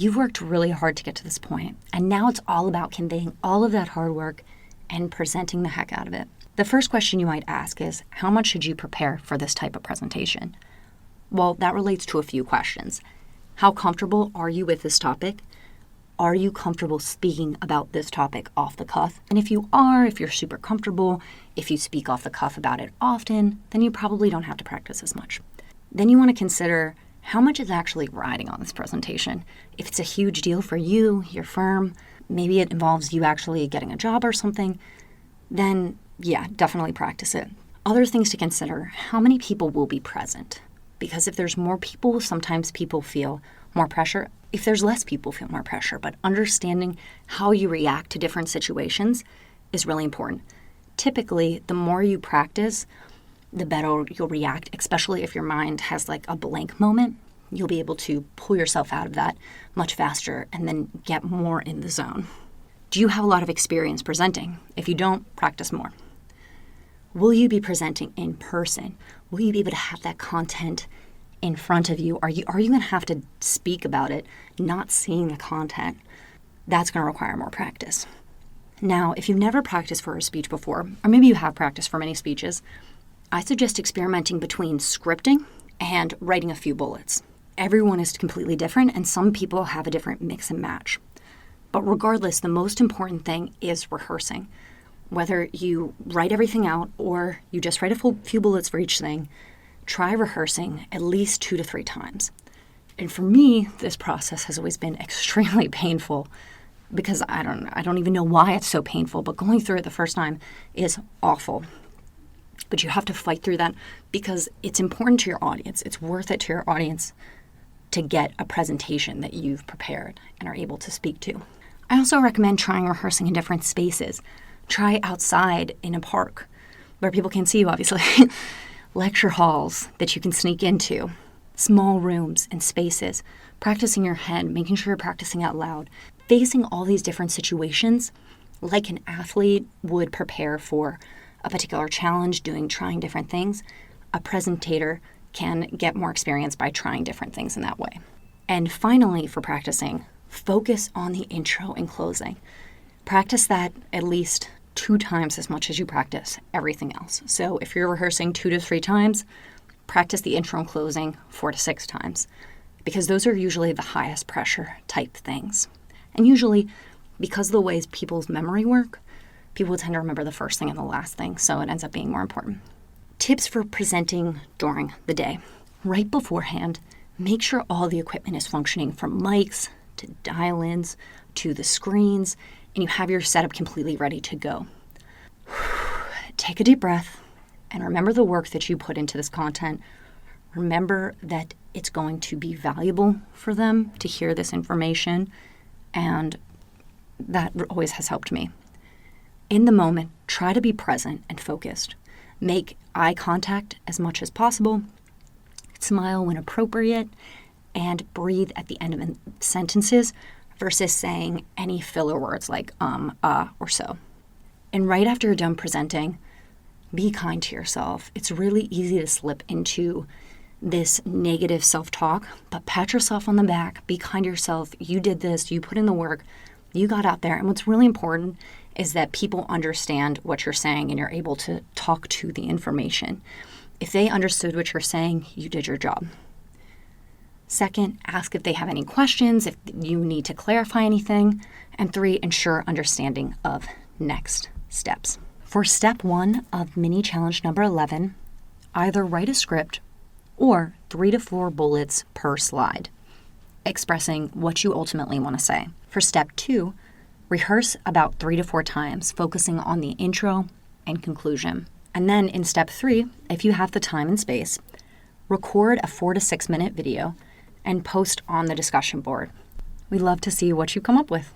You've worked really hard to get to this point, and now it's all about conveying all of that hard work and presenting the heck out of it. The first question you might ask is, how much should you prepare for this type of presentation? Well, that relates to a few questions. How comfortable are you with this topic? Are you comfortable speaking about this topic off the cuff? And if you are, if you're super comfortable, if you speak off the cuff about it often, then you probably don't have to practice as much. Then you want to consider how much is actually riding on this presentation. If it's a huge deal for you, your firm, maybe it involves you actually getting a job or something, then yeah, definitely practice it. Other things to consider, how many people will be present? Because if there's more people, sometimes people feel more pressure. If there's less people, feel more pressure. But understanding how you react to different situations is really important. Typically, the more you practice, the better you'll react, especially if your mind has like a blank moment. You'll be able to pull yourself out of that much faster and then get more in the zone. Do you have a lot of experience presenting? If you don't, practice more. Will you be presenting in person? Will you be able to have that content in front of you? Are you going to have to speak about it, not seeing the content? That's going to require more practice. Now, if you've never practiced for a speech before, or maybe you have practiced for many speeches, I suggest experimenting between scripting and writing a few bullets. Everyone is completely different, and some people have a different mix and match. But regardless, the most important thing is rehearsing. Whether you write everything out or you just write a few bullets for each thing, try rehearsing at least 2 to 3 times. And for me, this process has always been extremely painful because I don't even know why it's so painful, but going through it the first time is awful. But you have to fight through that because it's important to your audience. It's worth it to your audience to get a presentation that you've prepared and are able to speak to. I also recommend trying rehearsing in different spaces. Try outside in a park where people can see you, obviously. Lecture halls that you can sneak into. Small rooms and spaces. Practicing your head, making sure you're practicing out loud. Facing all these different situations like an athlete would prepare for a particular challenge, trying different things. A presentator can get more experience by trying different things in that way. And finally, for practicing, focus on the intro and closing. Practice that at least 2 times as much as you practice everything else. So if you're rehearsing 2 to 3 times, practice the intro and closing 4 to 6 times, because those are usually the highest pressure type things. And usually, because of the ways people's memory work, people tend to remember the first thing and the last thing, so it ends up being more important. Tips for presenting during the day. Right beforehand, make sure all the equipment is functioning, from mics to dial-ins to the screens, and you have your setup completely ready to go. Take a deep breath and remember the work that you put into this content. Remember that it's going to be valuable for them to hear this information, and that always has helped me. In the moment, try to be present and focused. Make eye contact as much as possible. Smile when appropriate, and breathe at the end of sentences versus saying any filler words like or so. And right after you're done presenting, be kind to yourself. It's really easy to slip into this negative self-talk, but pat yourself on the back. Be kind to yourself. You did this. You put in the work. You got out there. And what's really important is that people understand what you're saying and you're able to talk to the information. If they understood what you're saying, you did your job. Second, ask if they have any questions, if you need to clarify anything. And 3, ensure understanding of next steps. For step 1 of mini challenge number 11, either write a script or 3 to 4 bullets per slide, expressing what you ultimately want to say. For step 2, rehearse about 3 to 4 times, focusing on the intro and conclusion. And then in step 3, if you have the time and space, record a 4 to 6 minute video and post on the discussion board. We'd love to see what you come up with.